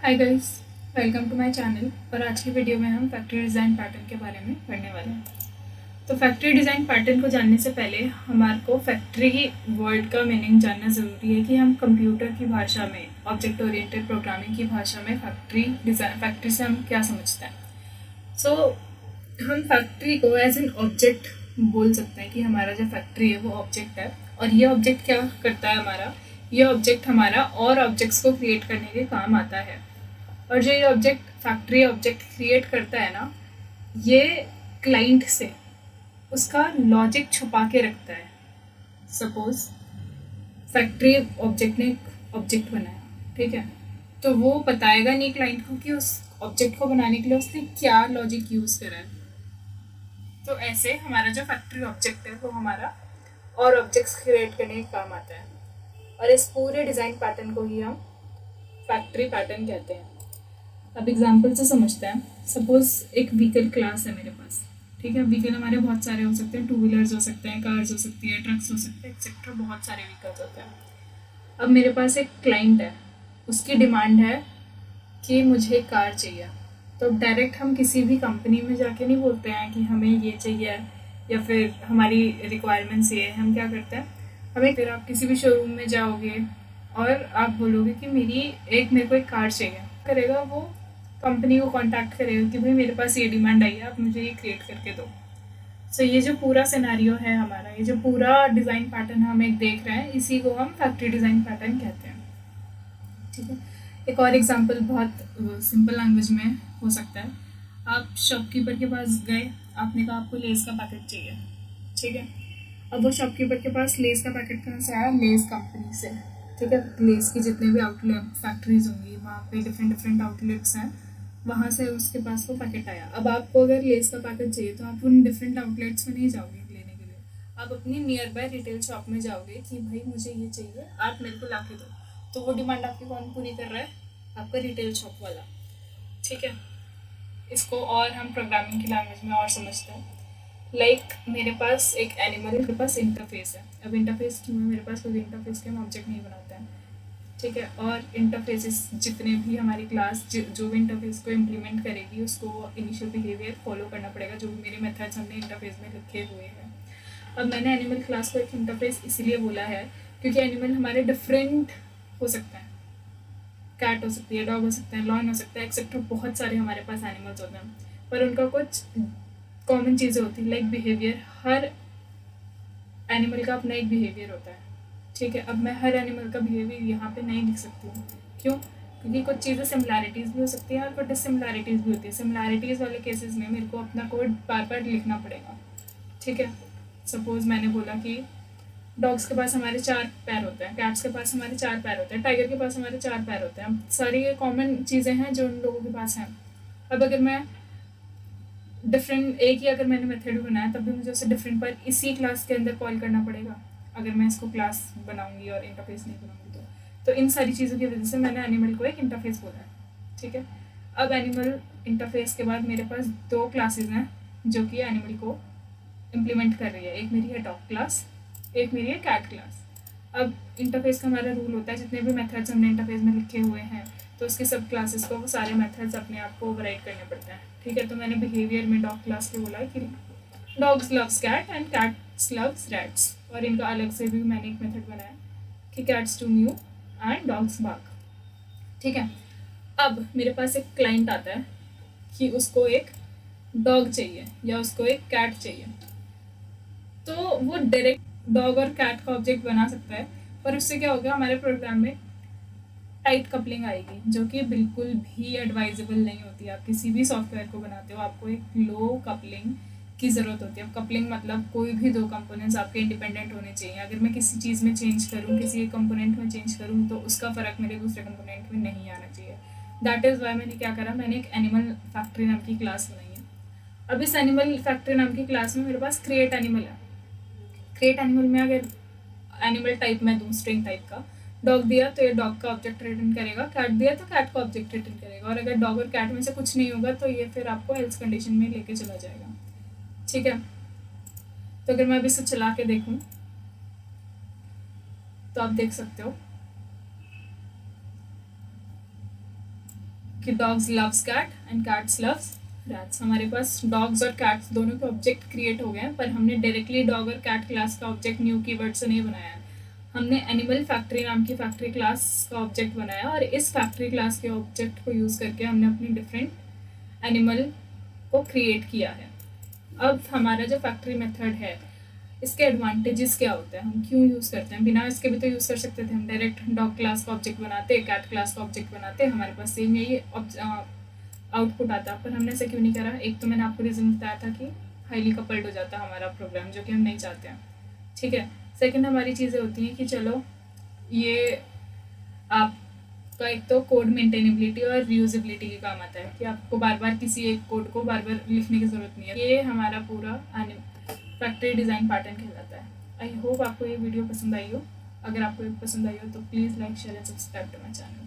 Hi guys, welcome to my channel. और आज की वीडियो में हम फैक्ट्री डिज़ाइन पैटर्न के बारे में पढ़ने वाले हैं। तो फैक्ट्री डिज़ाइन पैटर्न को जानने से पहले हमारे को फैक्ट्री वर्ड का मीनिंग जानना ज़रूरी है कि हम कंप्यूटर की भाषा में, ऑब्जेक्ट ओरिएंटेड प्रोग्रामिंग की भाषा में फैक्ट्री से हम क्या समझते हैं। सो हम फैक्ट्री को एज एन ऑब्जेक्ट बोल सकते हैं कि हमारा जो फैक्ट्री है वो ऑब्जेक्ट है। और ये ऑब्जेक्ट क्या करता है, ये ऑब्जेक्ट हमारा और ऑब्जेक्ट्स को क्रिएट करने के काम आता है। और जो ये ऑब्जेक्ट फैक्ट्री ऑब्जेक्ट क्रिएट करता है ना, ये क्लाइंट से उसका लॉजिक छुपा के रखता है। सपोज फैक्ट्री ऑब्जेक्ट ने एक ऑब्जेक्ट बनाया, ठीक है, तो वो बताएगा नहीं क्लाइंट को कि उस ऑब्जेक्ट को बनाने के लिए उसने क्या लॉजिक यूज़ करा है। तो ऐसे हमारा जो फैक्ट्री ऑब्जेक्ट है वो हमारा और ऑब्जेक्ट्स क्रिएट करने के काम आता है। और इस पूरे डिज़ाइन पैटर्न को ही हम फैक्ट्री पैटर्न कहते हैं। अब एग्जाम्पल से समझते हैं। सपोज एक व्हीकल क्लास है मेरे पास, ठीक है। व्हीकल हमारे बहुत सारे हो सकते हैं, टू व्हीलर्स हो सकते हैं, कार्स हो सकती है, ट्रक्स हो सकते हैं, एक्सेट्रा बहुत सारे व्हीकल्स होते हैं। अब मेरे पास एक क्लाइंट है, उसकी डिमांड है कि मुझे कार चाहिए। तो डायरेक्ट हम किसी भी कंपनी में जाके नहीं बोलते हैं कि हमें ये चाहिए या फिर हमारी रिक्वायरमेंट्स ये है। हम क्या करते हैं, फिर आप किसी भी शोरूम में जाओगे और आप बोलोगे कि मेरे को एक कार चाहिए। करेगा वो कंपनी को कांटेक्ट करेगा कि भाई मेरे पास ये डिमांड आई है, आप मुझे ये क्रिएट करके दो। सो ये जो पूरा सिनेरियो है हमारा, ये जो पूरा डिज़ाइन पैटर्न हम एक देख रहे हैं, इसी को हम फैक्ट्री डिज़ाइन पैटर्न कहते हैं, ठीक है। एक और एग्जांपल बहुत सिंपल लैंग्वेज में हो सकता है। आप शॉपकीपर के पास गए, आपने कहा आपको लेस का पैकेट चाहिए, ठीक है। अब वो शॉपकीपर के पास लेस का पैकेट कहाँ से आया? लेस कंपनी से, ठीक है। लेस की जितने भी आउटलेट फैक्ट्रीज होंगी, वहाँ पे डिफरेंट आउटलेट्स हैं, वहाँ से उसके पास वो पैकेट आया। अब आपको अगर लेस का पैकेट चाहिए तो आप उन डिफरेंट आउटलेट्स में नहीं जाओगे लेने के लिए, आप अपनी नियर बाय रिटेल शॉप में जाओगे कि भाई मुझे ये चाहिए, आप मेरे को ला के दो। तो वो डिमांड आपकी कौन पूरी कर रहा है? आपका रिटेल शॉप वाला, ठीक है। इसको और हम प्रोग्रामिंग की लैंग्वेज में और समझते हैं। मेरे पास एक एनिमल के पास इंटरफेस है। अब इंटरफेस क्यों है मेरे पास? क्योंकि इंटरफेस के हम ऑब्जेक्ट नहीं बनाते हैं, ठीक है। और इंटरफेसेस जितने भी हमारी क्लास जो भी इंटरफेस को इम्प्लीमेंट करेगी, उसको इनिशियल बिहेवियर फॉलो करना पड़ेगा, जो भी मेरे मेथड्स हमने इंटरफेस में लिखे हुए हैं। अब मैंने एनिमल क्लास को एक इंटरफेस इसलिए बोला है क्योंकि एनिमल हमारे डिफरेंट हो सकते हैं। कैट हो सकती है, डॉग हो सकता है, लॉयन हो सकता है, एक्सेट्रा बहुत सारे हमारे पास एनिमल्स होते हैं। पर उनका कुछ कॉमन चीज़ें होती है, लाइक बिहेवियर। हर एनिमल का अपना एक बिहेवियर होता है, ठीक है। अब मैं हर एनिमल का बिहेवियर यहाँ पे नहीं लिख सकती हूँ। क्यों? क्योंकि कुछ चीज़ें सिमिलैरिटीज़ भी हो सकती है और कुछ डिसिमिलैरिटीज़ भी होती है। सिमिलैरिटीज़ वाले केसेस में मेरे को अपना कोड बार बार लिखना पड़ेगा, ठीक है। सपोज मैंने बोला कि डॉग्स के पास हमारे 4 पैर होते हैं, कैट्स के पास हमारे 4 पैर होते हैं, टाइगर के पास हमारे 4 पैर होते हैं। सारी ये कॉमन चीज़ें हैं जो उन लोगों के पास हैं। अब अगर मैं डिफरेंट एक ही अगर मैंने मेथड बनाया, तब भी मुझे उसे डिफरेंट पर इसी क्लास के अंदर कॉल करना पड़ेगा, अगर मैं इसको क्लास बनाऊंगी और इंटरफेस नहीं बनाऊंगी तो इन सारी चीज़ों की वजह से मैंने एनिमल को एक इंटरफेस बोला है, ठीक है। अब एनिमल इंटरफेस के बाद मेरे पास 2 क्लासेज हैं जो कि एनिमल को इम्प्लीमेंट कर रही है। एक मेरी है डॉग क्लास, एक मेरी है कैट क्लास। अब इंटरफेस का हमारा रूल होता है, जितने भी मेथड्स हमने इंटरफेस में लिखे हुए हैं तो उसके सब क्लासेस को वो सारे मेथड्स अपने आप को ओवरराइड करने पड़ते हैं, ठीक है। तो मैंने बिहेवियर में डॉग क्लास के बोला कि dogs loves cat and cats loves rats. और इनका अलग से भी मैंने एक मेथड बनाया कि cats to mew and dogs bark, ठीक है। अब मेरे पास एक क्लाइंट आता है कि उसको एक डॉग चाहिए या उसको एक कैट चाहिए, तो वो डायरेक्ट डॉग और कैट का ऑब्जेक्ट बना सकता है। पर उससे क्या होगा, हमारे प्रोग्राम में टाइट कपलिंग आएगी, जो कि बिल्कुल भी एडवाइजेबल नहीं होती है। आप किसी भी सॉफ्टवेयर को बनाते हो, आपको एक लो कपलिंग की ज़रूरत होती है। कपलिंग मतलब कोई भी 2 कंपोनेंट्स आपके इंडिपेंडेंट होने चाहिए। अगर मैं किसी चीज़ में चेंज करूँ, किसी एक कंपोनेंट में चेंज करूँ, तो उसका फ़र्क मेरे दूसरे कंपोनेंट में नहीं आना चाहिए। दैट इज़ वाई मैंने क्या करा, मैंने एक एनिमल फैक्ट्री नाम की क्लास बनाई है। अब इस एनिमल फैक्ट्री नाम की क्लास में मेरे पास क्रिएट एनिमल है। क्रिएट एनिमल में अगर एनिमल टाइप मैं दूँ स्ट्रिंग टाइप का, डॉग दिया तो ये डॉग का ऑब्जेक्ट रिटर्न करेगा, कैट दिया तो कैट का ऑब्जेक्ट रिटर्न करेगा। और अगर डॉग और कैट में से कुछ नहीं होगा तो ये फिर आपको एल्स कंडीशन में लेके चला जाएगा, ठीक है। तो अगर मैं अभी इसे चला के देखूँ तो आप देख सकते हो कि dogs loves cat and cats loves rats. हमारे पास डॉग्स और कैट्स दोनों के ऑब्जेक्ट क्रिएट हो गए हैं, पर हमने डायरेक्टली डॉग और कैट क्लास का ऑब्जेक्ट न्यू कीवर्ड से नहीं बनाया है। हमने एनिमल फैक्ट्री नाम की फैक्ट्री क्लास का ऑब्जेक्ट बनाया और इस फैक्ट्री क्लास के ऑब्जेक्ट को यूज़ करके हमने अपनी डिफरेंट एनिमल को क्रिएट किया है। अब हमारा जो फैक्ट्री मेथड है, इसके एडवांटेजेस क्या होते हैं, हम क्यों यूज़ करते हैं? बिना इसके भी तो यूज़ कर सकते थे, हम डायरेक्ट डॉग क्लास का ऑब्जेक्ट बनाते, कैट क्लास का ऑब्जेक्ट बनाते, हमारे पास सेम यही आउटपुट आता, पर हमने ऐसा क्यों नहीं करा? एक तो मैंने आपको रीज़न बताया था कि हाईली कपल्ड हो जाता हमारा प्रोग्राम, जो कि हम नहीं चाहते हैं। ठीक है। सेकंड हमारी चीज़ें होती हैं कि चलो ये आपका एक तो कोड मेंटेनेबिलिटी और रीयूजेबिलिटी के काम आता है कि आपको बार बार किसी एक कोड को बार बार लिखने की ज़रूरत नहीं है। ये हमारा पूरा फैक्ट्री डिज़ाइन पैटर्न कहलाता है। आई होप आपको ये वीडियो पसंद आई हो। अगर आपको ये पसंद आई हो तो please like share and subscribe to my channel.